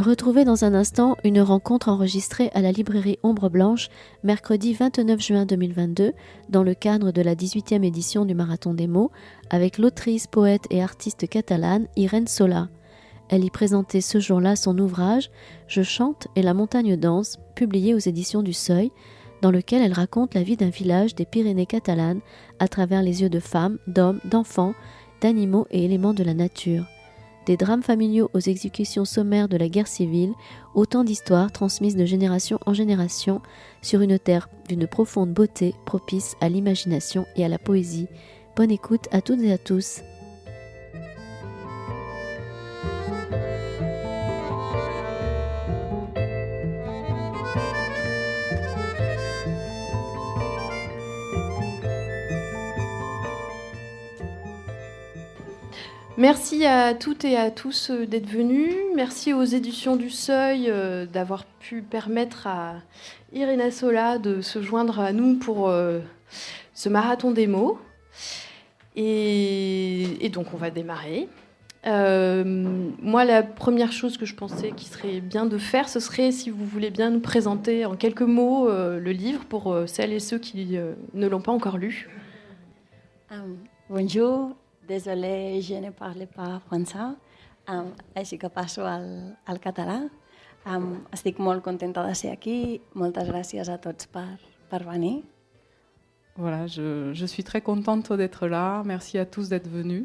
Retrouvez dans un instant une rencontre enregistrée à la librairie Ombre Blanche, mercredi 29 juin 2022, dans le cadre de la 18e édition du Marathon des mots, avec l'autrice, poète et artiste catalane Irène Sola. Elle y présentait ce jour-là son ouvrage « Je chante et la montagne danse », publié aux éditions du Seuil, dans lequel elle raconte la vie d'un village des Pyrénées catalanes à travers les yeux de femmes, d'hommes, d'enfants, d'animaux et éléments de la nature. Des drames familiaux aux exécutions sommaires de la guerre civile, autant d'histoires transmises de génération en génération sur une terre d'une profonde beauté propice à l'imagination et à la poésie. Bonne écoute à toutes et à tous. Merci à toutes et à tous d'être venus. Merci aux éditions du Seuil d'avoir pu permettre à Irène Sola de se joindre à nous pour ce marathon des mots. Et donc on va démarrer. Moi, la première chose que je pensais qu'il serait bien de faire, ce serait, si vous voulez bien nous présenter en quelques mots le livre pour celles et ceux qui ne l'ont pas encore lu. Bonjour. Désolée, je ne parle pas français, així que passo al català. Estic molt contenta de ser aquí. Moltes gràcies a tots per venir. Voilà, je suis très contente d'être là. Merci à tous d'être venus.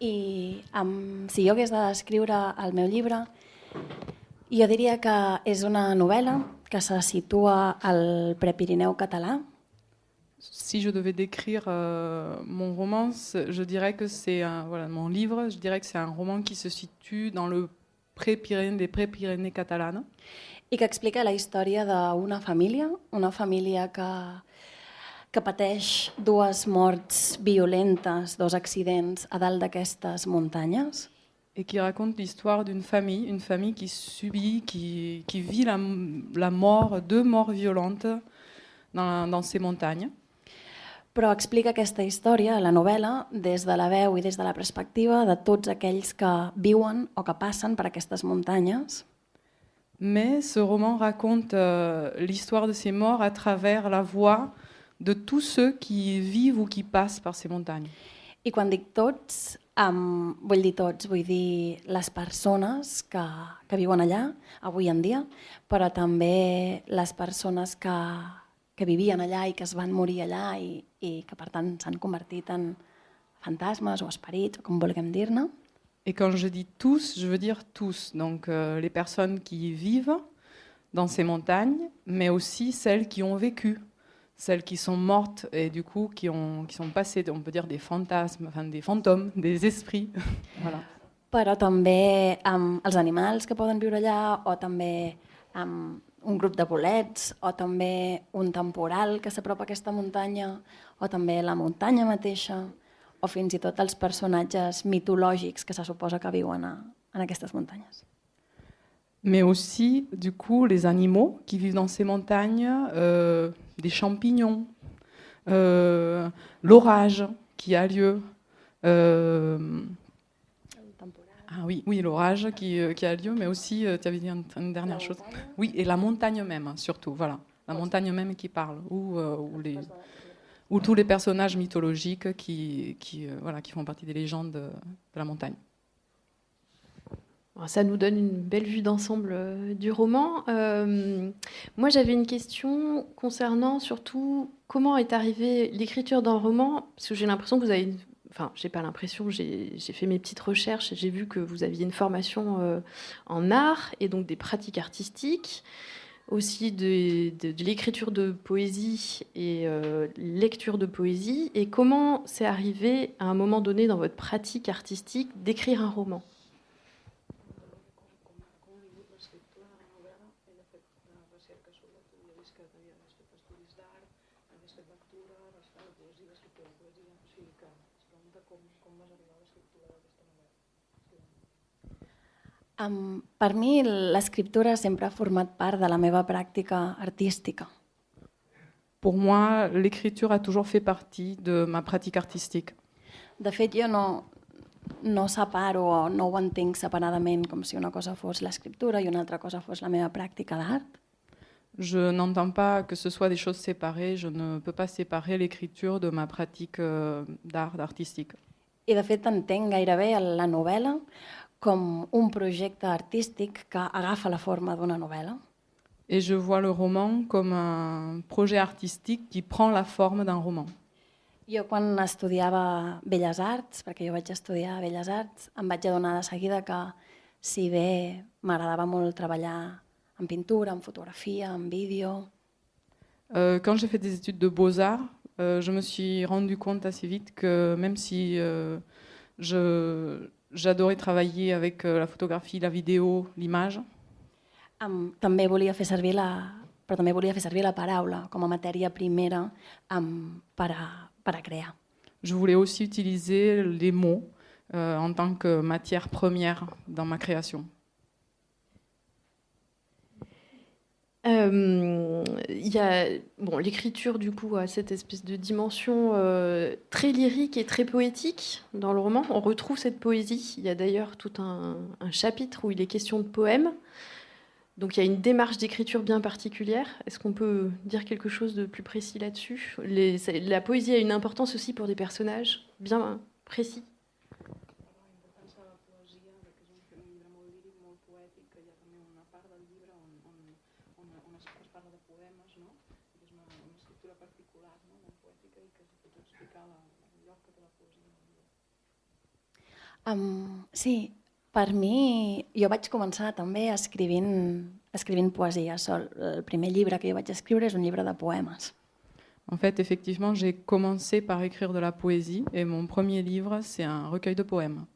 I si jo hagués de descriure el meu llibre, jo diria que és una novel·la que se situa al Prepirineu català. Si je devais décrire mon roman, je dirais que c'est mon livre. Je dirais que c'est un roman qui se situe dans le des pré-Pyrénées catalanes. I que explica la història d'una família, que pateix dues morts violentes, dos accidents a dalt d'aquestes muntanyes. Et qui raconte l'histoire d'une famille, une famille qui subit, qui vit la mort, deux morts violentes dans ces montagnes. Però explica aquesta història, la novel·la, des de la veu i des de la perspectiva de tots aquells que viuen o que passen per aquestes muntanyes. Mais ce roman raconte l'histoire de ces morts à travers la voix de tous ceux qui vivent ou qui passent par ces montagnes. I quan dic tots, vull dir les persones que viuen allà, avui en dia, però també les persones que vivien allà i que es van morir allà i que per tant s'han convertit en fantasmes o esperits, o com vulguem dir-ne. Et quand je dis tous, je veux dire tous. Donc les personnes qui vivent dans ces montagnes, mais aussi celles qui ont vécu, celles qui sont mortes et du coup qui sont passées, on peut dire des fantasmes, enfin des fantômes, des esprits. Voilà. Però també els animals que poden viure allà, o també un grup de bolets, o també un temporal que s'apropa a aquesta muntanya, o també la muntanya mateixa, o fins i tot els personatges mitològics que se suposa que viuen en aquestes muntanyes. Mais aussi, du coup, les animaux qui vivent dans ces montagnes, des champignons, l'orage qui a lieu. Ah oui, l'orage qui a lieu, mais aussi, tu avais dit une dernière chose. Oui, et la montagne même, surtout, voilà. La montagne même qui parle, ou tous les personnages mythologiques qui font partie des légendes de la montagne. Ça nous donne une belle vue d'ensemble du roman. Moi, j'avais une question concernant surtout comment est arrivée l'écriture d'un roman, parce que j'ai l'impression que vous avez... Enfin, j'ai pas l'impression, j'ai fait mes petites recherches et j'ai vu que vous aviez une formation en art et donc des pratiques artistiques, aussi de l'écriture de poésie et lecture de poésie. Et comment c'est arrivé à un moment donné dans votre pratique artistique d'écrire un roman ? Per mi, l'escriptura sempre ha format part de la meva pràctica artística. Pour moi, l'écriture a toujours fait partie de ma pratique artistique. De fet, jo no separo o no ho entenc separadament com si una cosa fos l'escriptura i una altra cosa fos la meva pràctica d'art. Je n'entends pas que ce soit des choses séparées, je ne peux pas séparer l'écriture de ma pratique d'art artistique. I de fet entenc gairebé la novel·la com un projecte artístic que agafa la forma d'una novel·la. Et je vois le roman comme un projet artistique qui prend la forme d'un roman. Jo quan estudiava Belles Arts, perquè jo vaig estudiar Belles Arts, em vaig adonar de seguida que si bé m'agradava molt treballar en pintura, en fotografia, en vídeo, Quand j'ai fait des études de beaux-arts, je me suis rendu compte assez vite que même si j'adorais travailler avec la photographie, la vidéo, l'image, també volia fer servir la paraula com a matèria primera per a crear. je voulais aussi utiliser les mots en tant que matière première dans ma création. Il y a l'écriture du coup a cette espèce de dimension très lyrique et très poétique dans le roman. On retrouve cette poésie. Il y a d'ailleurs tout un chapitre où il est question de poèmes. Donc il y a une démarche d'écriture bien particulière. Est-ce qu'on peut dire quelque chose de plus précis là-dessus ? La poésie a une importance aussi pour des personnages bien précis. Sí, per mi, jo vaig començar també escrivint poesia sol. El primer llibre que jo vaig escriure és un llibre de poemes. En fait, effectivement, j'ai commencé par écrire de la poésie et mon premier livre, c'est un recueil de poèmes.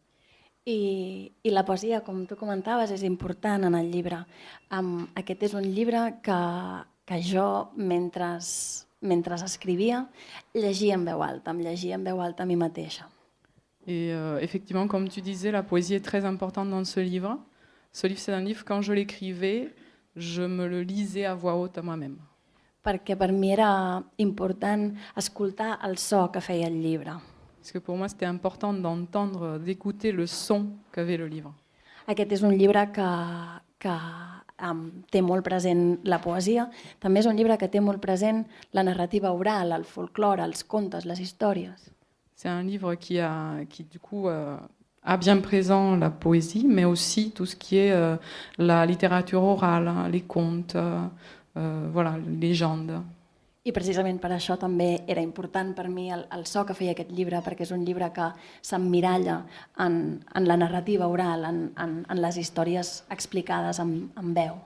I la poesia, com tu comentaves, és important en el llibre. Aquest és un llibre que jo, mentre escrivia, llegia en veu alta, em llegia en veu alta a mi mateixa. Et effectivement, comme tu disais, la poésie est très importante dans ce livre. Ce livre, c'est un livre, quand je l'écrivais, je me le lisais à voix haute à moi-même. Perquè per mi era important escoltar el so que feia el llibre. Parce que pour moi, c'était important d'entendre, d'écouter le son qu'avait le livre. Aquest és un llibre que té molt present la poesia. També és un llibre que té molt present la narrativa oral, el folklore, els contes, les històries. C'est un livre qui du coup, a bien présent la poésie, mais aussi tout ce qui est la littérature orale, hein, les contes, voilà, les légendes. I precisament per això també era important per mi el so que feia aquest llibre, perquè és un llibre que s'emmiralla en la narrativa oral, en les històries explicades en veu.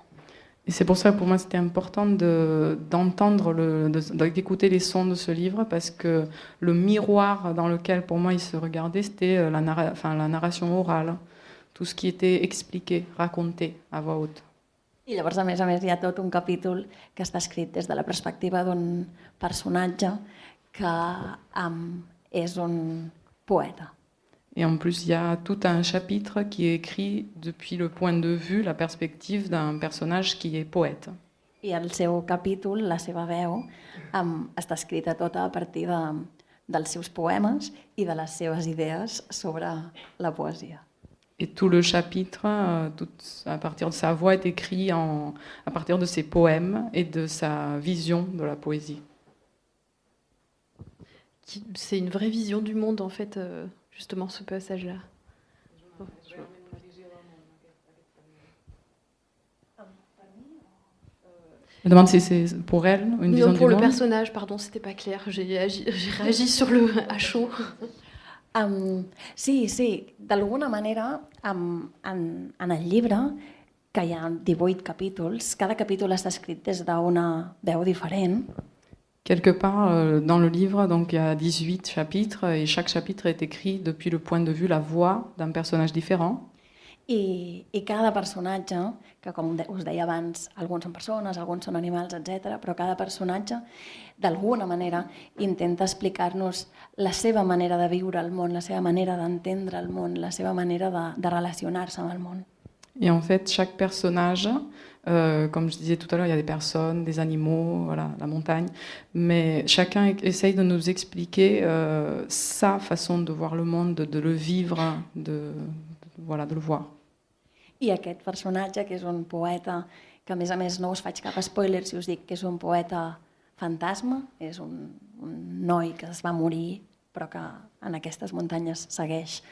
Et c'est pour ça que pour moi c'était important d'entendre, d'écouter les sons de ce livre, parce que le miroir dans lequel pour moi il se regardait, c'était la narration orale, tout ce qui était expliqué, raconté à voix haute. I llavors, a més, hi ha tot un capítol que està escrit des de la perspectiva d'un personatge que és un poeta. Et en plus, il y a tout un chapitre qui est écrit depuis le point de vue, la perspective d'un personnage qui est poète. I el seu capítol, la seva veu, està escrita tota a partir dels seus poemes i de les seves idees sobre la poesia. Et tout le chapitre, à partir de sa voix, est écrit à partir de ses poèmes et de sa vision de la poésie. C'est une vraie vision du monde en fait. Justement, ce passage-là. Je me demande si c'est pour elle une vision du monde. Pour le personnage, pardon, c'était pas clair. J'ai réagi sur le à chaud. Sí, d'alguna manera, en el llibre, que hi ha 18 capítols, cada capítol està escrit des d'una veu diferent. Quelque part dans le livre, donc, il y a 18 chapitres et chaque chapitre est écrit depuis le point de vue, la voix d'un personnage différent. I cada personatge, que com us deia abans, alguns són persones, alguns són animals, etc., però cada personatge, d'alguna manera, intenta explicar-nos la seva manera de viure el món, la seva manera d'entendre el món, la seva manera de relacionar-se amb el món. Et en fait, chaque personnage Comme je disais tout à l'heure, il y a des personnes, des animaux, voilà, la montagne. Mais chacun essaye de nous expliquer sa façon de voir le monde, de le vivre, voilà, de le voir. I aquest personatge, que és un poeta, que a més no us faig cap spoiler si us dic que és un poeta fantasma, és un noi que es va morir però que en aquestes muntanyes segueix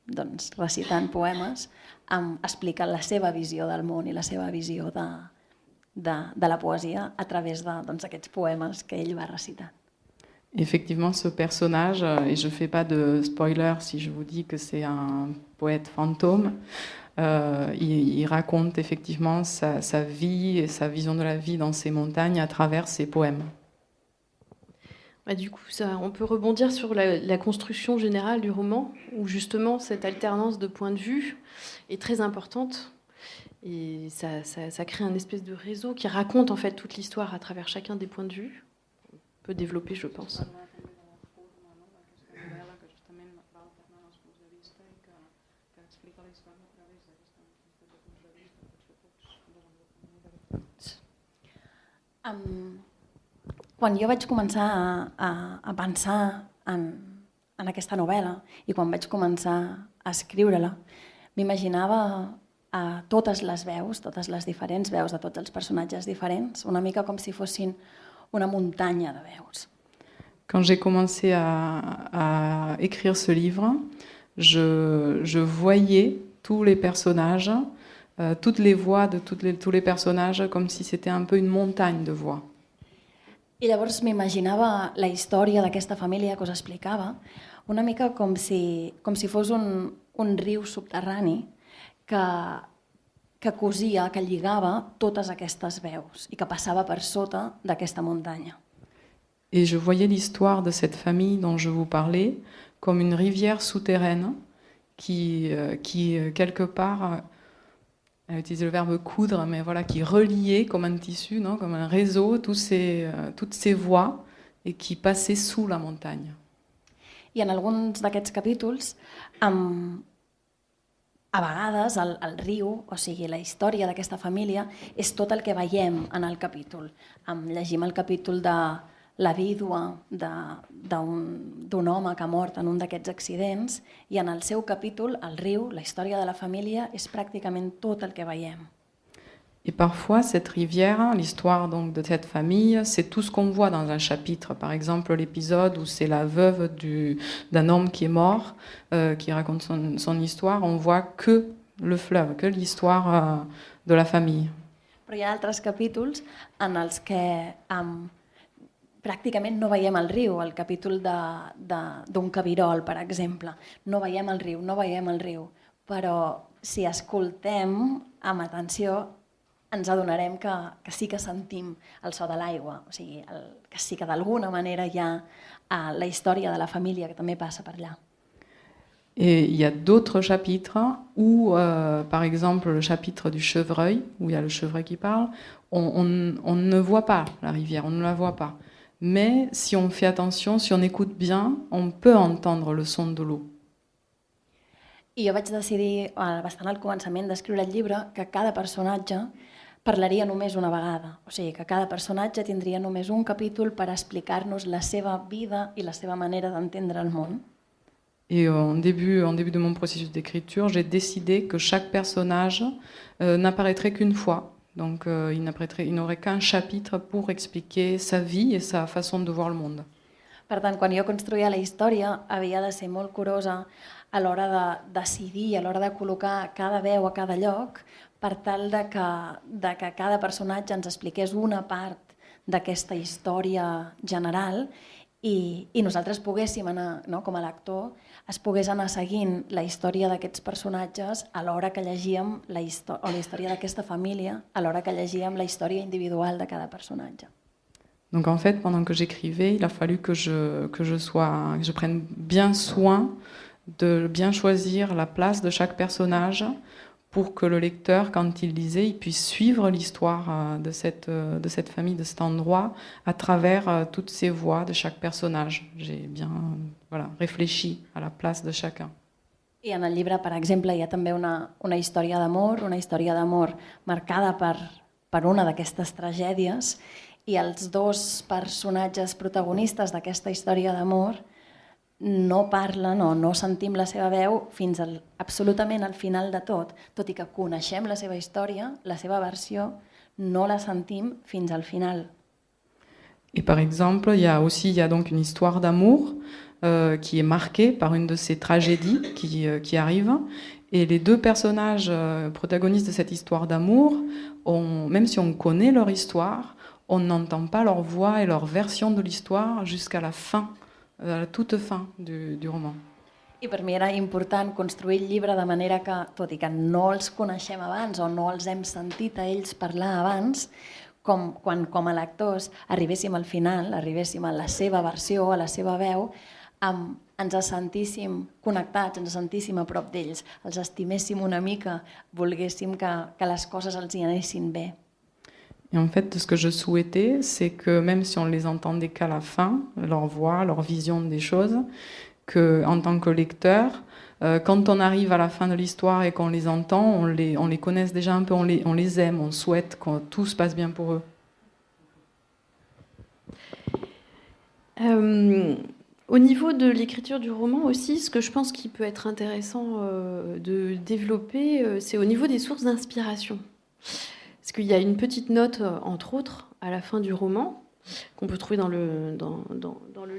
doncs, recitant poemes, explica la seva visió del món i la seva visió de la poesia a través d'aquests poemes que ell va recitant. Effectivement, ce personnage, et je ne fais pas de spoiler si je vous dis que c'est un poète fantôme, il raconte effectivement sa vie et sa vision de la vie dans ces montagnes à travers ses poèmes. Du coup, on peut rebondir sur la construction générale du roman, où justement cette alternance de points de vue est très importante. Et ça crée un espèce de réseau qui raconte en fait toute l'histoire à travers chacun des points de vue. On peut développer, je pense. Quan jo vaig començar a pensar en aquesta novel·la i quan vaig començar a escriure-la, m'imaginava a totes les veus, totes les diferents veus de tots els personatges diferents, una mica com si fossin una muntanya de veus. Quand j'ai commencé à écrire ce livre, je voyais tous les personnages, toutes les voix de tous les personnages, comme si c'était un peu une montagne de voix. I llavors m'imaginava la història d'aquesta família que us explicava una mica com si fos un riu subterrani que cosia, que lligava totes aquestes veus i que passava per sota d'aquesta muntanya. Et je voyais l'histoire de cette famille dont je vous parlais comme une rivière souterraine qui quelque part, elle a utilisé le verbe coudre, mais voilà, qui reliait comme un tissu, non, comme un réseau, toutes ces voies et qui passaient sous la montagne. I en alguns d'aquests capítols, a vegades el riu, o sigui, la història d'aquesta família, és tot el que veiem en el capítol. Llegim el capítol de la vídua d'un home que ha mort en un d'aquests accidents i en el seu capítol, el riu, la història de la família, és pràcticament tot el que veiem. Et parfois, cette rivière, l'histoire donc de cette famille, c'est tout ce qu'on voit dans un chapitre. Par exemple, l'épisode où c'est la veuve d'un homme qui est mort, qui raconte son histoire, on voit que le fleuve, que l'histoire de la famille. Però hi ha altres capítols en els que pràcticament no veiem el riu, el capítol d'un cabirol, per exemple. No veiem el riu, però si escoltem amb atenció ens adonarem que sí que sentim el so de l'aigua, o sigui, que sí que d'alguna manera hi ha la història de la família que també passa per allà. Et il y a d'autres chapitres où, par exemple, le chapitre du chevreuil, où il y a le chevreuil qui parle, on ne voit pas la rivière, on ne la voit pas. Mais si on fait attention, si on écoute bien, on peut entendre le son de l'eau. I jo vaig decidir, bastant al començament d'escriure el llibre, que cada personatge parlaria només una vegada. O sigui, que cada personatge tindria només un capítol per explicar-nos la seva vida i la seva manera d'entendre el món. Et en début de mon processus d'écriture, j'ai décidé que chaque personnage n'apparaîtrait qu'une fois. Donc il n'aurait qu'un chapitre pour expliquer sa vie et sa façon de voir le monde. Per tant, quan jo construïa la història, havia de ser molt curosa a l'hora de decidir, a l'hora de col·locar cada veu a cada lloc, per tal de que cada personatge ens expliqués una part d'aquesta història general i nosaltres poguéssim anar, no, com a lector, es pogués anar seguint la història d'aquests personatges a l'hora que llegíem la història d'aquesta família, a l'hora que llegíem la història individual de cada personatge. Donc en fait, pendant que j'écrivais, il a fallu que je prenne bien soin de bien choisir la place de chaque personnage pour que le lecteur, quand il lisait, il puisse suivre l'histoire de cette famille, de cet endroit, à travers toutes ces voix de chaque personnage. J'ai bien réfléchi à la place de chacun. I en el llibre, per exemple, hi ha també una història d'amor marcada per una d'aquestes tragèdies, i els dos personatges protagonistes d'aquesta història d'amor no parlen o no sentim la seva veu fins absolutament al final de tot i que coneixem la seva història, la seva versió, no la sentim fins al final. Et par exemple, il y a donc une histoire d'amour qui est marquée par une de ces tragédies qui arrivent. Et les deux personnages protagonistes de cette histoire d'amour, même si on connaît leur histoire, on n'entend pas leur voix et leur version de l'histoire jusqu'à la fin, la toute fin du roman. I per mi era important construir el llibre de manera que, tot i que no els coneixem abans o no els hem sentit a ells parlar abans, quan com a lectors arribéssim al final, arribéssim a la seva versió, a la seva veu, ens sentíssim connectats, ens sentíssim a prop d'ells, els estiméssim una mica, volguéssim que les coses els hi anessin bé. Et en fait, ce que je souhaitais, c'est que même si on les entendait qu'à la fin, leur voix, leur vision des choses, qu'en tant que lecteur, quand on arrive à la fin de l'histoire et qu'on les entend, on les connaisse déjà un peu, on les aime, on souhaite que tout se passe bien pour eux. Au niveau de l'écriture du roman aussi, ce que je pense qui peut être intéressant de développer, c'est au niveau des sources d'inspiration. Parce qu'il y a une petite note, entre autres, à la fin du roman, qu'on peut trouver dans le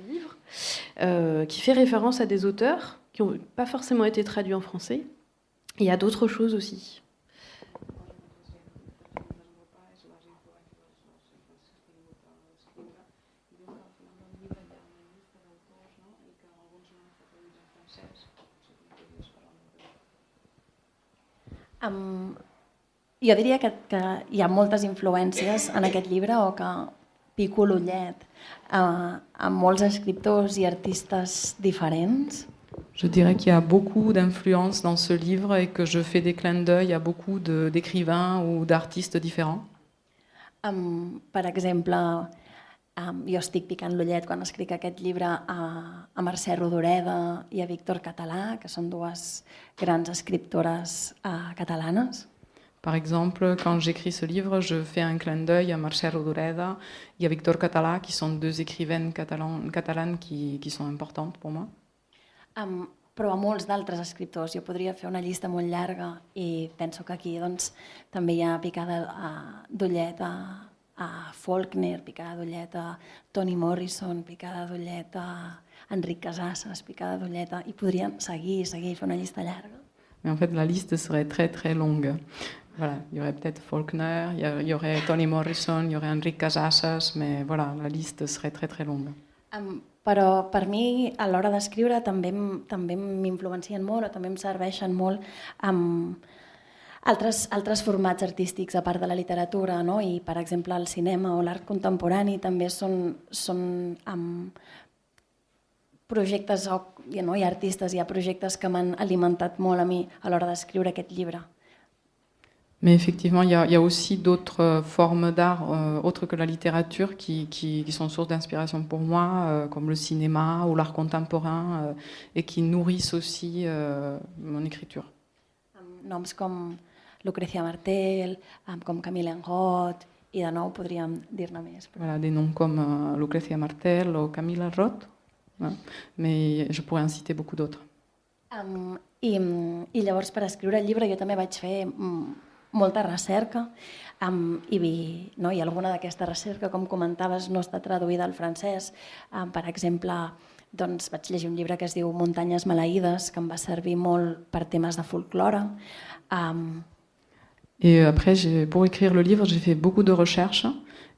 livre, qui fait référence à des auteurs qui n'ont pas forcément été traduits en français. Et il y a d'autres choses aussi. Jo diria que hi ha moltes influències en aquest llibre o que pico l'ullet a molts escriptors i artistes diferents. Je dirais qu'il y a beaucoup d'influences dans ce livre et que je fais des clins d'œil à beaucoup d'écrivains ou d'artistes différents. Per exemple, jo estic picant l'ullet quan escric aquest llibre a Mercè Rodoreda i a Víctor Català, que són dues grans escriptores catalanes. Par exemple, quand j'écris ce livre, je fais un clin d'œil à Mercè Rodoreda et à Víctor Català, qui sont deux écrivaines catalanes qui sont importantes pour moi. Però a molts d'altres escriptors. Jo podria fer una llista molt llarga i penso que aquí doncs, també hi ha picada d'ullet a Faulkner, picada d'ullet a Toni Morrison, picada d'ullet a Enric Casassas, picada d'ullet i podríem seguir, fer una llista llarga. Mais en fait, la liste serait très très longue. Voilà, il y aurait peut-être Faulkner, il y aurait Toni Morrison, il y aurait Enric Casassas, mais voilà, la liste serait très très longue. Però per mi, a l'hora d'escriure, també m'influencien molt o també em serveixen molt altres formats artístics a part de la literatura, no? I, per exemple, el cinema o l'art contemporani també són projectes i artistes, hi ha projectes que m'han alimentat molt a mi a l'hora d'escriure aquest llibre. Mais effectivement, il y a aussi d'autres formes d'art, autres que la littérature, qui sont source d'inspiration pour moi, comme le cinéma ou l'art contemporain, et qui nourrissent aussi mon écriture. Noms com Lucrecia Martel, com Camille Enroth, i de nou podríem dir-ne més. Voilà, des noms comme Lucrecia Martel ou Camille Enroth, hein, mais je pourrais en citer beaucoup d'autres. I llavors, per escriure el llibre, jo també vaig fer molta recerca i alguna d'aquesta recerca, com comentaves, no està traduïda al francès. Per exemple, doncs, vaig llegir un llibre que es diu Muntanyes maleïdes, que em va servir molt per temes de folklore. Et après, pour écrire le livre, j'ai fait beaucoup de recherches.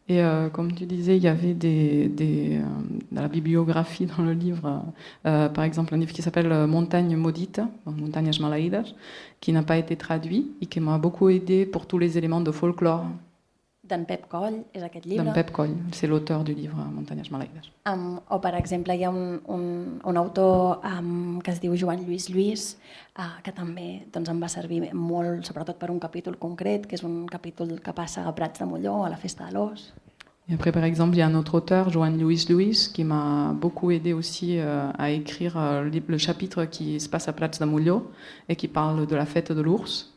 Et comme tu disais, il y avait dans la bibliographie dans le livre, par exemple un livre qui s'appelle Montagne maudite, Montañas Maleïdas, qui n'a pas été traduit et qui m'a beaucoup aidé pour tous les éléments de folklore. D'en Pep Coll, és aquest llibre. D'en Pep Coll, c'est l'auteur du livre Montañas Maleïdas. O, per exemple, hi ha un autor que es diu Joan Lluís, que també doncs, em va servir molt, sobretot per un capítol concret, que és un capítol que passa a Prats de Molló, a la Festa de l'Ós. Et après, par exemple, il y a un autre auteur, Joan Lluís Lluís, qui m'a beaucoup aidé aussi à écrire le chapitre qui se passe à Prats de Molló et qui parle de la fête de l'ours.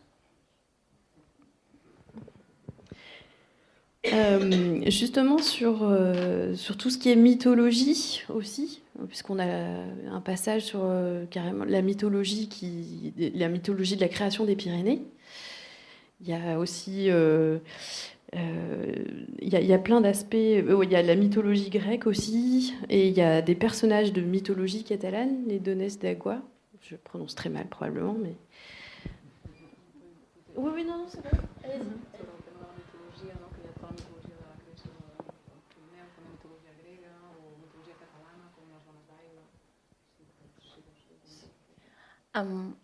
Justement sur tout ce qui est mythologie aussi, puisqu'on a un passage sur carrément la mythologie de la création des Pyrénées. Il y a aussi il y a plein d'aspects. Il y a la mythologie grecque aussi, et il y a des personnages de mythologie catalane, les Donès d'Agua. Je prononce très mal probablement, mais oui, non, c'est bon. Allez-y.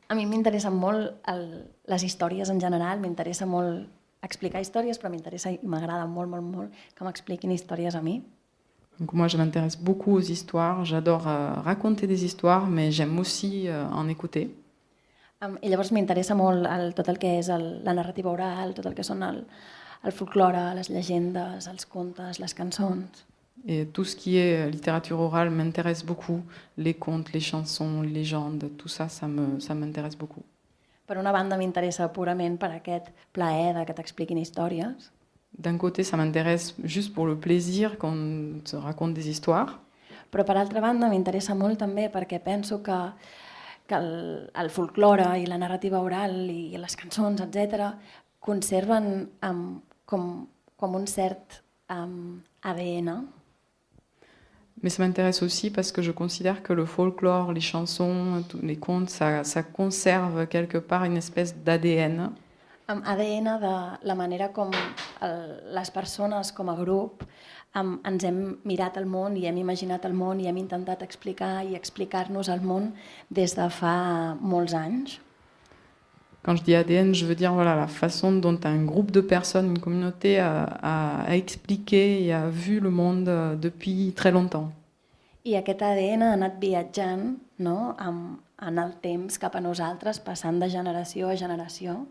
A mi m'interessen molt les històries en general, m'interessa molt explicar històries, però m'interessa i m'agrada molt, molt, molt que m'expliquin històries a mi. Donc moi, je m'intéresse beaucoup aux histoires, j'adore raconter des histoires, mais j'aime aussi en écouter. I llavors m'interessa molt tot el que és la narrativa oral, tot el que són el folklore, les llegendes, els contes, les cançons. Et tout ce qui est littérature orale m'intéresse beaucoup. Les contes, les chansons, les légendes, tout ça, ça m'intéresse beaucoup. Per una banda m'interessa purament per aquest plaer de que t'expliquin històries. D'un côté, ça m'intéresse juste pour le plaisir qu'on se raconte des histoires. Però per altra banda m'interessa molt també perquè penso que el folklore i la narrativa oral i les cançons, etc., conserven com un cert ADN. Mais ça m'intéresse aussi parce que je considère que le folklore, les chansons, les contes, ça conserve quelque part une espèce d'ADN. ADN de la manera com les persones com a grup ens hem mirat el món i hem imaginat el món i hem intentat explicar i explicar-nos el món des de fa molts anys. Quand je dis ADN, je veux dire voilà, la façon dont un groupe de personnes, une communauté a expliqué et a vu le monde depuis très longtemps. I aquest ADN ha anat viatjant, no? en el temps cap a nosaltres, passant de generació a generació,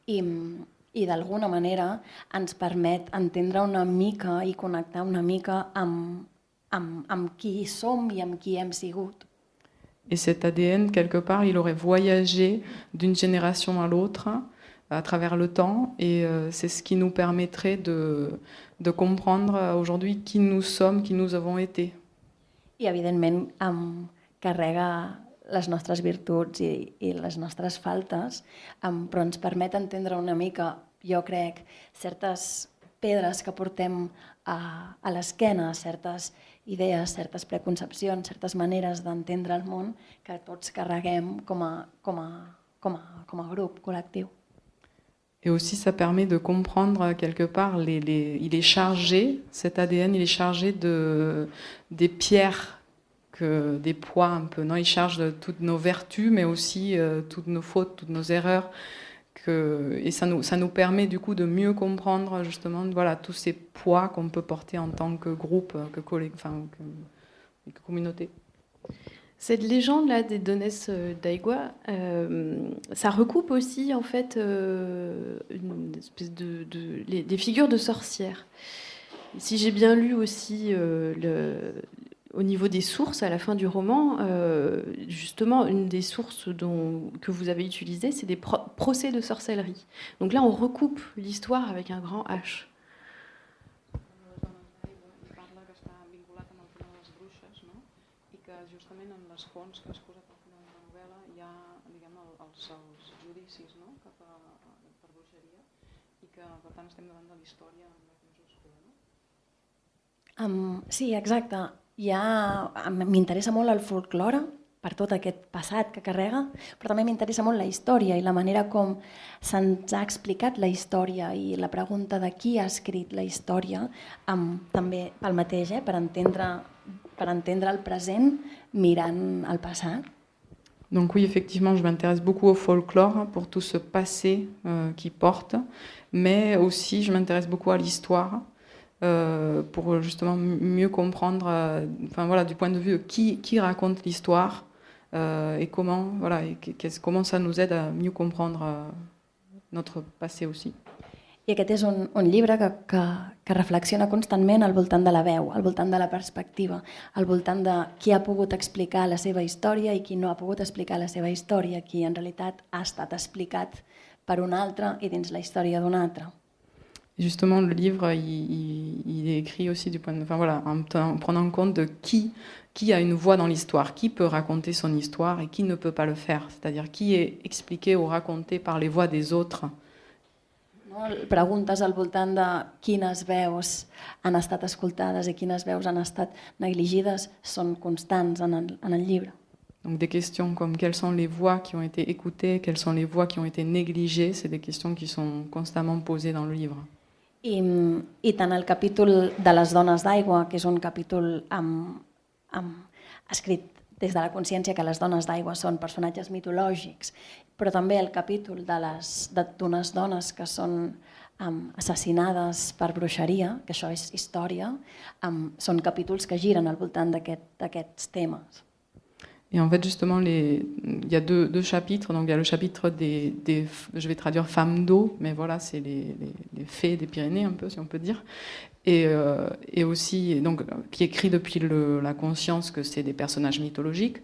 i d'alguna manera ens permet entendre una mica i connectar una mica amb qui som i amb qui hem sigut. Et cet ADN, quelque part, il aurait voyagé d'une génération à l'autre à travers le temps, et c'est ce qui nous permettrait de comprendre aujourd'hui qui nous sommes, qui nous avons été. I evidentment carrega les nostres virtuts i les nostres faltes, però ens permet entendre una mica, jo crec, certes pedres que portem a l'esquena, certes idees, certes preconcepcions, certes maneres d'entendre el món que tots carreguem com a grup col·lectiu. Et aussi, ça permet de comprendre quelque part, il est chargé, cet ADN, il est chargé des pierres, des poids un peu. Non, il charge de toutes nos vertus, mais aussi toutes nos fautes, toutes nos erreurs. Et ça nous permet du coup de mieux comprendre justement voilà, tous ces poids qu'on peut porter en tant que groupe, que communauté. Cette légende-là des Donès d'Aigua, ça recoupe aussi en fait une espèce des figures de sorcières. Si j'ai bien lu aussi au niveau des sources, à la fin du roman, justement, une des sources que vous avez utilisées, c'est des procès de sorcellerie. Donc là, on recoupe l'histoire avec un grand H. Sí, exacte. M'interessa molt el folklore per tot aquest passat que carrega, però també m'interessa molt la història i la manera com se'ns ha explicat la història i la pregunta de qui ha escrit la història, també pel mateix, per entendre el present mirant el passat. Donc oui, effectivement, je m'intéresse beaucoup au folklore pour tout ce passé qu'il porte, mais aussi je m'intéresse beaucoup à l'histoire. Pour justement mieux comprendre, du point de vue de qui raconte l'histoire et comment ça nous aide à mieux comprendre notre passé aussi. I I aquest és un llibre que reflexiona constantment al voltant de la veu, al voltant de la perspectiva, al voltant de qui ha pogut explicar la seva història i qui no ha pogut explicar la seva història, qui en realitat ha estat explicat per un altre i dins la història d'un altre. Justement, le livre, il est écrit aussi du point de vue, enfin voilà, en prenant compte de qui a une voix dans l'histoire, qui peut raconter son histoire et qui ne peut pas le faire, c'est-à-dire qui est expliqué ou raconté par les voix des autres. No? Preguntes al voltant de quines veus han estat escoltades i quines veus han estat negligides són constants en el llibre. Donc des questions comme quelles sont les voix qui ont été écoutées, quelles sont les voix qui ont été négligées, c'est des questions qui sont constamment posées dans le livre. I tant el capítol de les dones d'aigua, que és un capítol escrit des de la consciència que les dones d'aigua són personatges mitològics, però també el capítol d'unes dones que són assassinades per bruixeria, que això és història, són capítols que giren al voltant d'aquests temes. Et en fait, justement, il y a deux chapitres. Donc, il y a le chapitre des je vais traduire femmes d'eau, mais voilà, c'est les fées des Pyrénées, un peu, si on peut dire. Et aussi, donc, qui écrit depuis la conscience que c'est des personnages mythologiques.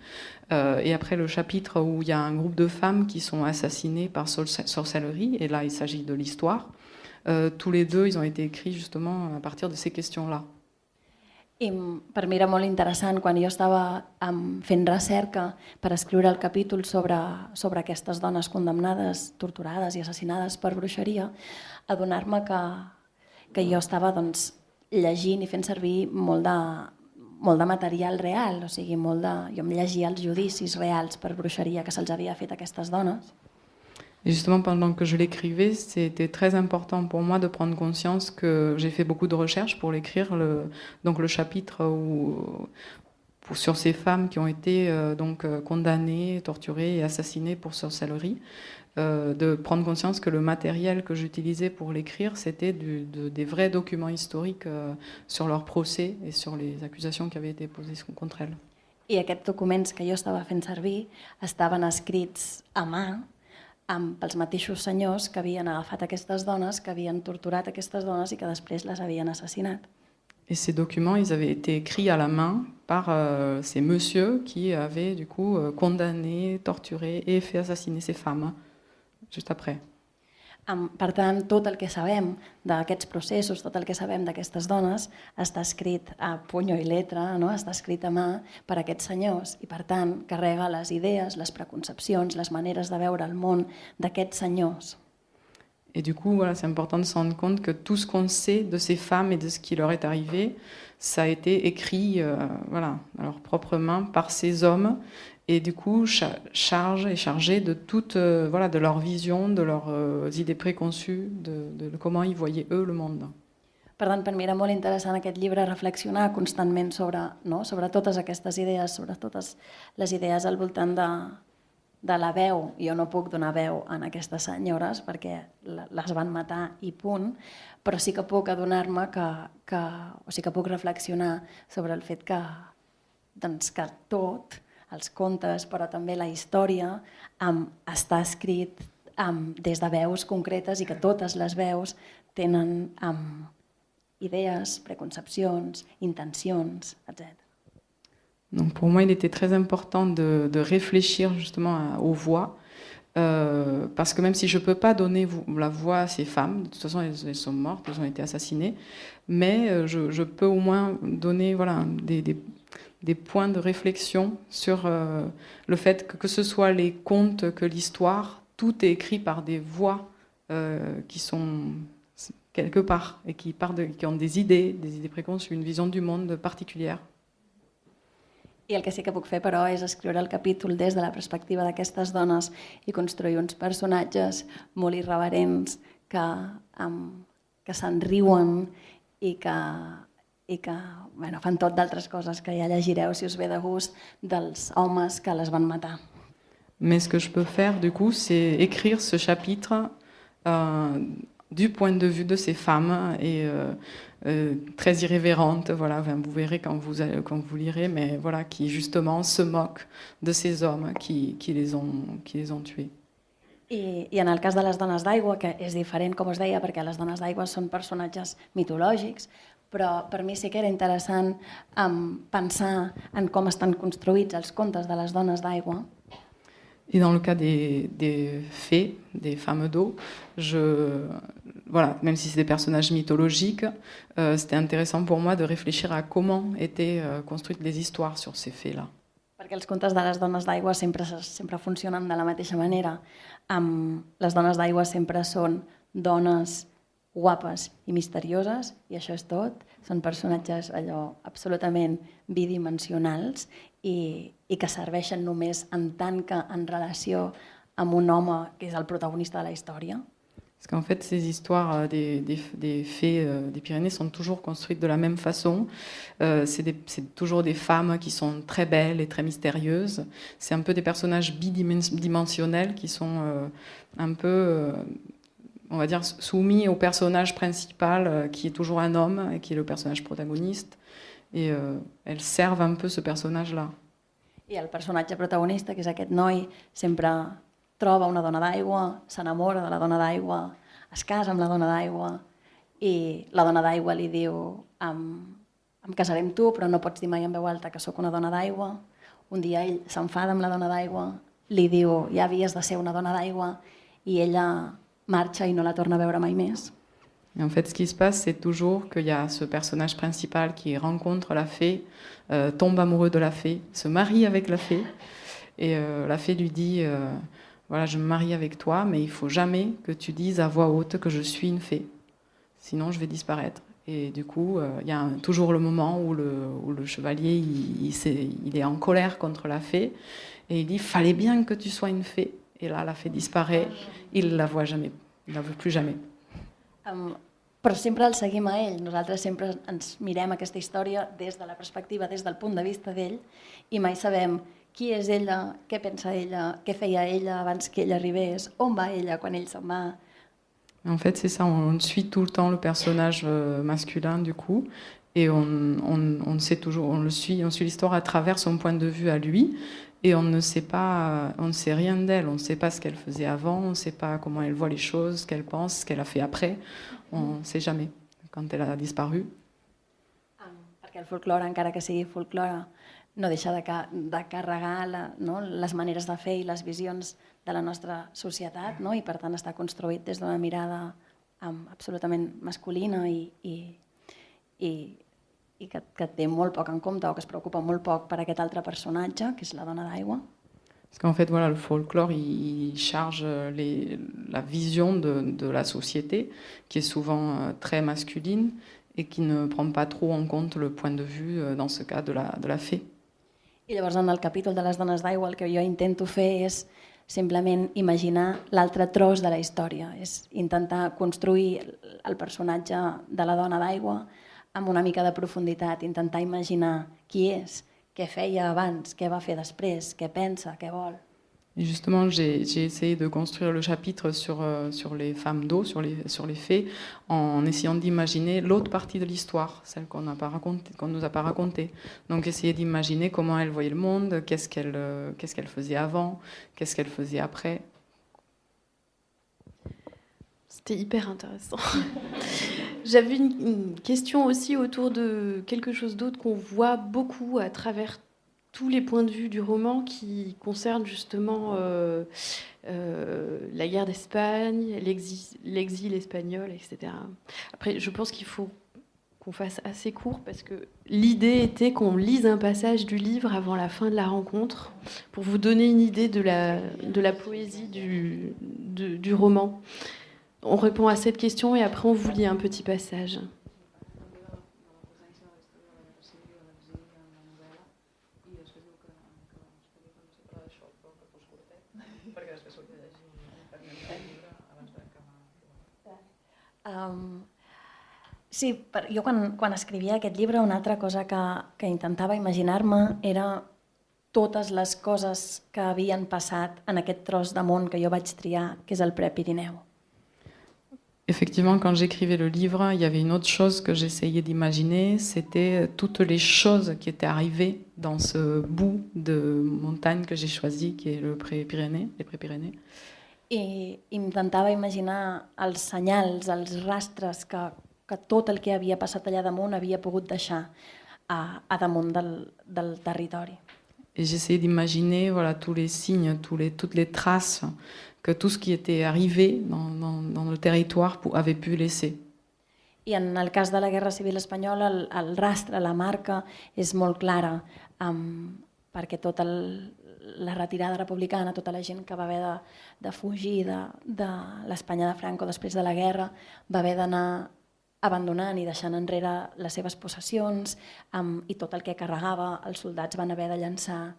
Et après, le chapitre où il y a un groupe de femmes qui sont assassinées par sorcellerie. Et là, il s'agit de l'histoire. Tous les deux, ils ont été écrits justement à partir de ces questions-là. I per mi era molt interessant quan jo estava fent recerca per escriure el capítol sobre aquestes dones condemnades, torturades i assassinades per bruixeria, adonar-me que jo estava llegint i fent servir molt de material real, o sigui, jo em llegia els judicis reals per bruixeria que se'ls havia fet a aquestes dones. Et justement, pendant que je l'écrivais, c'était très important pour moi de prendre conscience que j'ai fait beaucoup de recherches pour l'écrire, donc le chapitre sur ces femmes qui ont été condamnées, torturées et assassinées pour sorcellerie, de prendre conscience que le matériel que j'utilisais pour l'écrire, c'était des vrais documents historiques sur leur procès et sur les accusations qui avaient été posées contre elles. I aquests documents que jo estava fent servir estaven escrits a mà pels mateixos senyors que havien agafat aquestes dones, que havien torturat aquestes dones i que després les havien assassinat. Et ces documents, ils avaient été écrits à la main par ces messieurs qui avaient du coup condamné, torturé et fait assassiner ces femmes juste après. Per tant, tot el que sabem d'aquests processos, tot el que sabem d'aquestes dones està escrit a puño i letra, no? Està escrit a mà per aquests senyors i per tant carrega les idees, les preconcepcions, les maneres de veure el món d'aquests senyors. Et du coup, voilà, c'est important de se rendre compte que tout ce qu'on sait de ces femmes et de ce qui leur est arrivé, ça a été écrit à leurs propres mains par ces hommes. Et du coup, chargé de toute, de leur vision, de leurs idées préconçues, de comment ils voyaient eux le monde. Per tant, per mi era molt interessant aquest llibre reflexionar constantment sobre totes aquestes idees, sobre totes les idees al voltant de la veu. Jo no puc donar veu a aquestes senyores perquè les van matar i punt, però sí que puc adonar-me o sí que puc reflexionar sobre el fet que tot, els contes, però també la història, està escrit des de veus concretes i que totes les veus tenen idees, preconcepcions, intencions, etc. Donc pour moi, il était très important de réfléchir justement aux voix, parce que même si je ne peux pas donner la voix à ces femmes, de toute façon elles sont mortes, elles ont été assassinées, mais je peux au moins donner des points de réflexion sur le fait que ce soit les contes, que l'histoire, tout est écrit par des voix qui sont quelque part et qui ont des idées préconçues, une vision du monde particulière. I el que sí que puc fer, però, és escriure el capítol des de la perspectiva d'aquestes dones i construir uns personatges molt irreverents que se'n riuen i que fan tot d'altres coses que ja llegireu, si us ve de gust, dels homes que les van matar. Mais ce que je peux faire, du coup, c'est écrire ce chapitre du point de vue de ces femmes et très irrévérentes, voilà, vous verrez quand vous lirez, mais voilà, qui justement se moquent de ces hommes qui les ont tués. I en el cas de les dones d'aigua, que és diferent, com us deia, perquè les dones d'aigua són personatges mitològics, però per mi sí que era interessant pensar en com estan construïts els contes de les dones d'aigua. Et dans le cas des fées, des femmes d'eau, voilà, même si c'est des personnages mythologiques, c'était intéressant pour moi de réfléchir à comment étaient construites les histoires sur ces fées-là. Perquè els contes de les dones d'aigua sempre funcionen de la mateixa manera. Les dones d'aigua sempre són dones guapes i misterioses, i això és tot. Són personatges absolutament bidimensionals i que serveixen només en tant que en relació amb un home que és el protagonista de la història. Parce qu'en fait, ces histoires des fées des Pyrénées sont toujours construites de la même façon. C'est toujours des femmes qui sont très belles et très mystérieuses. C'est un peu des personnages bidimensionnels qui sont un peu, on va dire, soumis au personnage principal qui est toujours un homme et qui est le personnage protagoniste. Et elles servent un peu ce personnage-là. I el personatge protagonista, que és aquest noi, sempre troba una dona d'aigua, s'enamora de la dona d'aigua, es casa amb la dona d'aigua i la dona d'aigua li diu em casaré amb tu, però no pots dir mai en veu alta que sóc una dona d'aigua. Un dia ell s'enfada amb la dona d'aigua, li diu ja havies de ser una dona d'aigua i ella marxa i no la torna a veure mai més. Et en fait, ce qui se passe, c'est toujours qu'il y a ce personnage principal qui rencontre la fée, tombe amoureux de la fée, se marie avec la fée, et la fée lui dit voilà, je me marie avec toi, mais il faut jamais que tu dises à voix haute que je suis une fée, sinon je vais disparaître. Et du coup, il y a toujours le moment où le chevalier il est en colère contre la fée, et il dit fallait bien que tu sois une fée. Et là, la fée disparaît, il la voit jamais, il la veut plus jamais. Però sempre el seguim a ell, nosaltres sempre ens mirem aquesta història des de la perspectiva, des del punt de vista d'ell, i mai sabem qui és ella, què pensa ella, què feia ella abans que ell arribés, on va ella quan ell se'n va. En fait, c'est ça, on suit tout le temps le personnage masculin du coup, et on sait toujours, on suit l'histoire à travers son point de vue à lui, et on ne sait rien d'elle, on ne sait pas ce qu'elle faisait avant, on ne sait pas comment elle voit les choses, ce qu'elle pense, ce qu'elle a fait après, on ne sait jamais quand elle a disparu. Perquè el folklore, encara que sigui folklore, no deixa de carregar les maneres de fer i les visions de la nostra societat, i per tant està construït des d'una mirada absolutament masculina i que té molt poc en compte o que es preocupa molt poc per aquest altre personatge, que és la dona d'aigua. Parce qu'en fait, voilà, le folklore, il charge la vision de la société, qui est souvent très masculine et qui ne prend pas trop en compte le point de vue, dans ce cas, de la fée. I llavors, en el capítol de les dones d'aigua, el que jo intento fer és simplement imaginar l'altre tros de la història, és intentar construir el personatge de la dona d'aigua amb una mica de profunditat, intentar imaginar qui és, què feia abans, què va fer després, què pensa, què vol. Et justement, j'ai essayé de construire le chapitre sur les femmes d'eau, sur les fées, en essayant d'imaginer l'autre partie de l'histoire, celle qu'on ne nous a pas racontée. Donc essayer d'imaginer comment elle voyait le monde, qu'est-ce qu'elle faisait avant, qu'est-ce qu'elle faisait après. C'était hyper intéressant. J'avais une question aussi autour de quelque chose d'autre qu'on voit beaucoup à travers tous les points de vue du roman qui concerne justement la guerre d'Espagne, l'exil espagnol, etc. Après, je pense qu'il faut qu'on fasse assez court parce que l'idée était qu'on lise un passage du livre avant la fin de la rencontre pour vous donner une idée de la poésie du roman. On répond à cette question et après on vous lit un petit passage. Sí, jo quan escrivia aquest llibre una altra cosa que intentava imaginar-me era totes les coses que havien passat en aquest tros de món que jo vaig triar, que és el Prepirineu. Effectivement, quand j'écrivais le livre, il y avait une autre chose que j'essayais d'imaginer, c'était toutes les choses qui étaient arrivées dans ce bout de montagne que j'ai choisi, qui est les Pré-Pyrénées. I intentava imaginar els senyals, els rastres que tot el que havia passat allà damunt havia pogut deixar a damunt del territori. Et j'essayais d'imaginer voilà, tous les signes, toutes les traces que tout ce qui était arrivé dans le territoire avait pu laisser. I en el cas de la Guerra Civil Espanyola, el rastre, la marca, és molt clara, perquè tota la retirada republicana, tota la gent que va haver de fugir de l'Espanya de Franco després de la guerra, va haver d'anar abandonant i deixant enrere les seves possessions i tot el que carregava. Els soldats van haver de llançar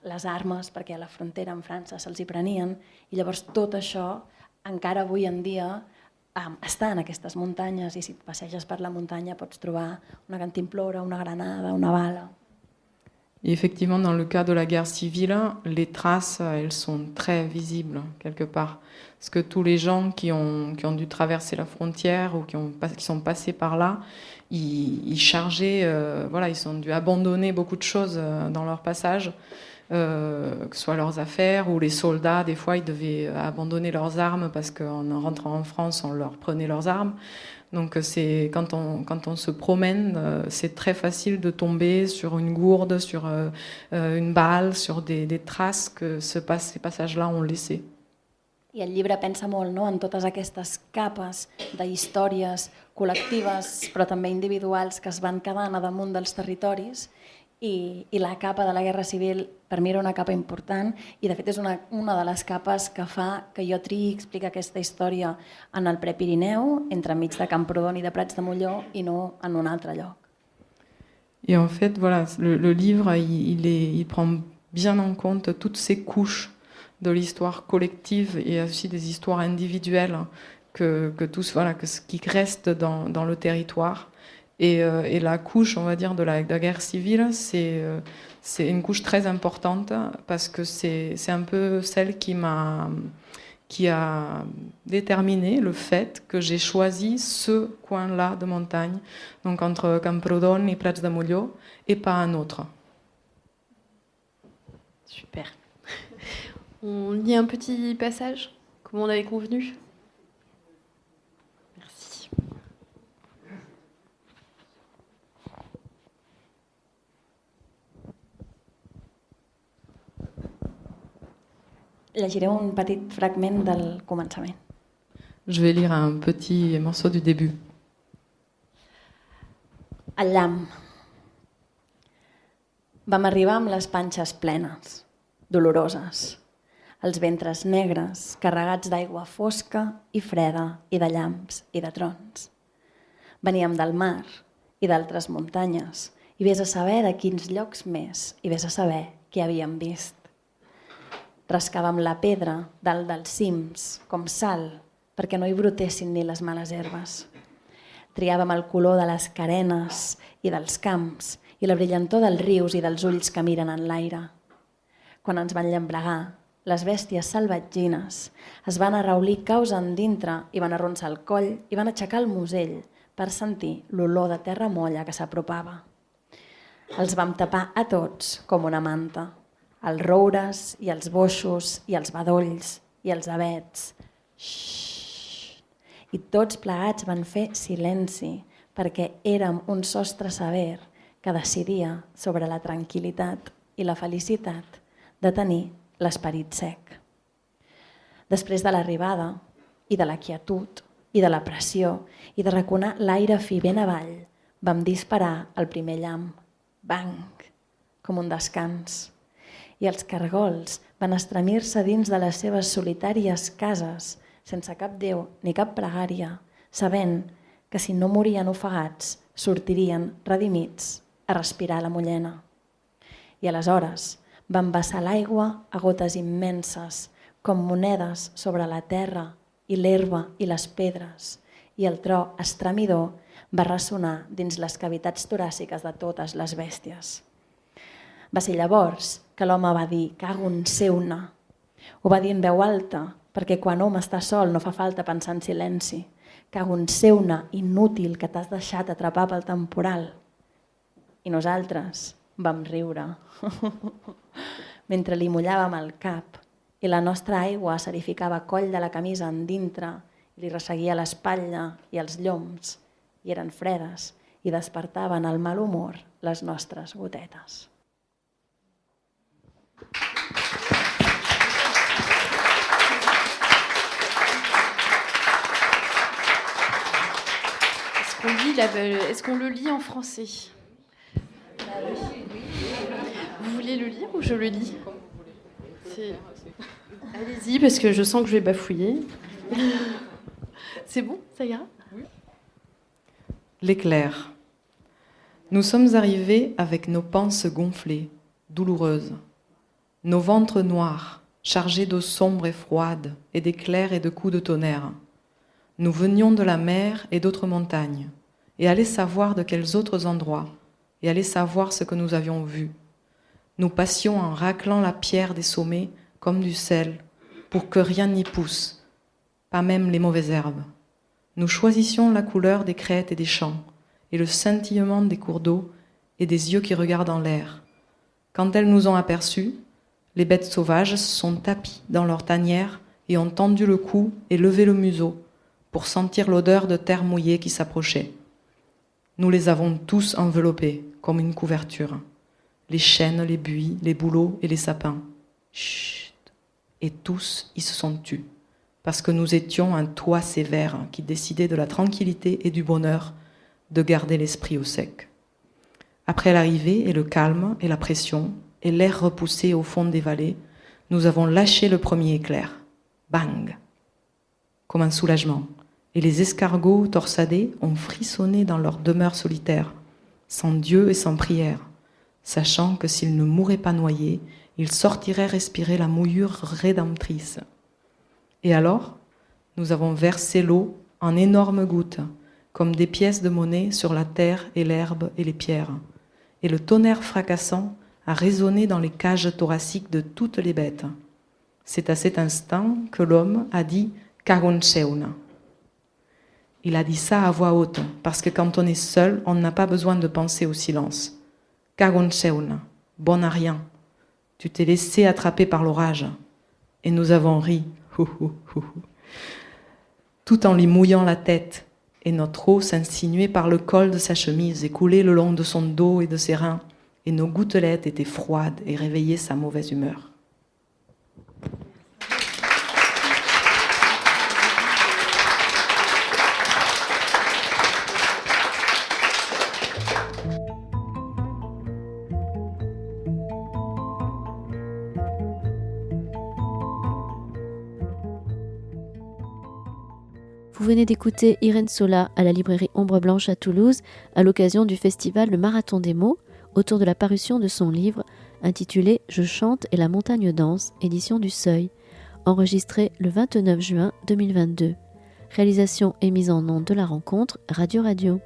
les armes perquè a la frontera amb França se'ls hi prenien, i llavors tot això encara avui en dia està en aquestes muntanyes, i si et passeges per la muntanya pots trobar una cantimplora, una granada, una bala. Et effectivement, dans le cas de la guerre civile, les traces, elles sont très visibles quelque part. Parce que tous les gens qui ont dû traverser la frontière ou qui sont passés par là, ils chargeaient, ils ont dû abandonner beaucoup de choses dans leur passage, que ce soit leurs affaires ou les soldats. Des fois, ils devaient abandonner leurs armes parce qu'en rentrant en France, on leur prenait leurs armes. Donc quand on se promène, c'est très facile de tomber sur une gourde, sur une balle, sur des traces que ces passages-là ont laissées. I el llibre pensa molt, no?, en totes aquestes capes d'històries col·lectives però també individuals que es van quedant a damunt dels territoris, i la capa de la Guerra Civil per mi era una capa important, i de fet és una de les capes que fa que jo triï explicar aquesta història en el Prepirineu, entremig de Camprodon i de Prats de Molló, i no en un altre lloc. Et en fait, voilà, le livre, il prend bien en compte toutes ces couches de l'histoire collective et aussi des histoires individuelles que ce qui reste dans le territoire. Et la couche, on va dire, de la guerre civile, c'est une couche très importante parce que c'est un peu celle qui a déterminé le fait que j'ai choisi ce coin-là de montagne, donc entre Camprodon et Prats de Molló, et pas un autre. Super. On lit un petit passage, comme on avait convenu. Merci. Llegiré un petit fragment del començament. Je vais lire un petit morceau du début. El llamp. Vam arribar amb les panxes plenes, doloroses, els ventres negres, carregats d'aigua fosca i freda, i de llamps i de trons. Veníem del mar i d'altres muntanyes, i vés a saber de quins llocs més, i vés a saber què havíem vist. Rascàvem la pedra dalt dels cims, com sal, perquè no hi brotessin ni les males herbes. Triàvem el color de les carenes i dels camps, i la brillantor dels rius i dels ulls que miren en l'aire. Quan ens van llambregar, les bèsties salvatgines es van arraulir caus endintre i van arronsar el coll i van aixecar el musell per sentir l'olor de terra molla que s'apropava. Els vam tapar a tots com una manta, els roures i els boixos i els badolls i els avets. Xxxt! I tots plegats van fer silenci perquè érem un sostre sever que decidia sobre la tranquil·litat i la felicitat de tenir l'esperit sec. Després de l'arribada i de la quietud i de la pressió i de reconar l'aire fi ben avall, vam disparar el primer llamp, bang, com un descans. I els cargols van estremir-se dins de les seves solitàries cases, sense cap déu ni cap pregària, sabent que si no morien ofegats, sortirien redimits a respirar la mullena. I aleshores van vessar l'aigua a gotes immenses, com monedes sobre la terra i l'herba i les pedres, i el tro estremidor va ressonar dins les cavitats toràciques de totes les bèsties. Va ser llavors que l'home va dir «cago en seu-ne». Ho va dir en veu alta, perquè quan hom està sol no fa falta pensar en silenci. «Cago en seu-ne, inútil, que t'has deixat atrapar pel temporal». I nosaltres vam riure, mentre li mullàvem el cap i la nostra aigua se li ficava coll de la camisa endintre i li resseguia l'espatlla i els lloms i eren fredes i despertaven el mal humor les nostres gotetes. Est-ce qu'on le lit en français? Vous voulez le lire ou je le lis? Allez-y, parce que je sens que je vais bafouiller. C'est bon, ça ira? L'éclair. Nous sommes arrivés avec nos panses gonflées, douloureuses, nos ventres noirs, chargés d'eau sombre et froide, et d'éclairs et de coups de tonnerre. Nous venions de la mer et d'autres montagnes, et allaient savoir de quels autres endroits, et allaient savoir ce que nous avions vu. Nous passions en raclant la pierre des sommets comme du sel, pour que rien n'y pousse, pas même les mauvaises herbes. Nous choisissions la couleur des crêtes et des champs, et le scintillement des cours d'eau et des yeux qui regardent en l'air. Quand elles nous ont aperçus, les bêtes sauvages se sont tapies dans leur tanière et ont tendu le cou et levé le museau pour sentir l'odeur de terre mouillée qui s'approchait. Nous les avons tous enveloppés comme une couverture. Les chênes, les buis, les bouleaux et les sapins. Chut. Et tous y se sont tus, parce que nous étions un toit sévère qui décidait de la tranquillité et du bonheur de garder l'esprit au sec. Après l'arrivée et le calme et la pression et l'air repoussé au fond des vallées, nous avons lâché le premier éclair. Bang! Comme un soulagement. Et les escargots torsadés ont frissonné dans leur demeure solitaire, sans Dieu et sans prière, sachant que s'ils ne mouraient pas noyés, ils sortiraient respirer la mouillure rédemptrice. Et alors, nous avons versé l'eau en énormes gouttes, comme des pièces de monnaie sur la terre et l'herbe et les pierres. Et le tonnerre fracassant a résonné dans les cages thoraciques de toutes les bêtes. C'est à cet instant que l'homme a dit « Cagonseuna ». Il a dit ça à voix haute, parce que quand on est seul, on n'a pas besoin de penser au silence. « Cagonseuna », bon à rien. Tu t'es laissé attraper par l'orage. Et nous avons ri, tout en lui mouillant la tête, et notre eau s'insinuait par le col de sa chemise et coulait le long de son dos et de ses reins, et nos gouttelettes étaient froides et réveillaient sa mauvaise humeur. Vous venez d'écouter Irène Sola à la librairie Ombre Blanche à Toulouse à l'occasion du festival Le Marathon des mots autour de la parution de son livre intitulé Je chante et la montagne danse, édition du Seuil, enregistré le 29 juin 2022. Réalisation et mise en onde de la rencontre Radio Radio.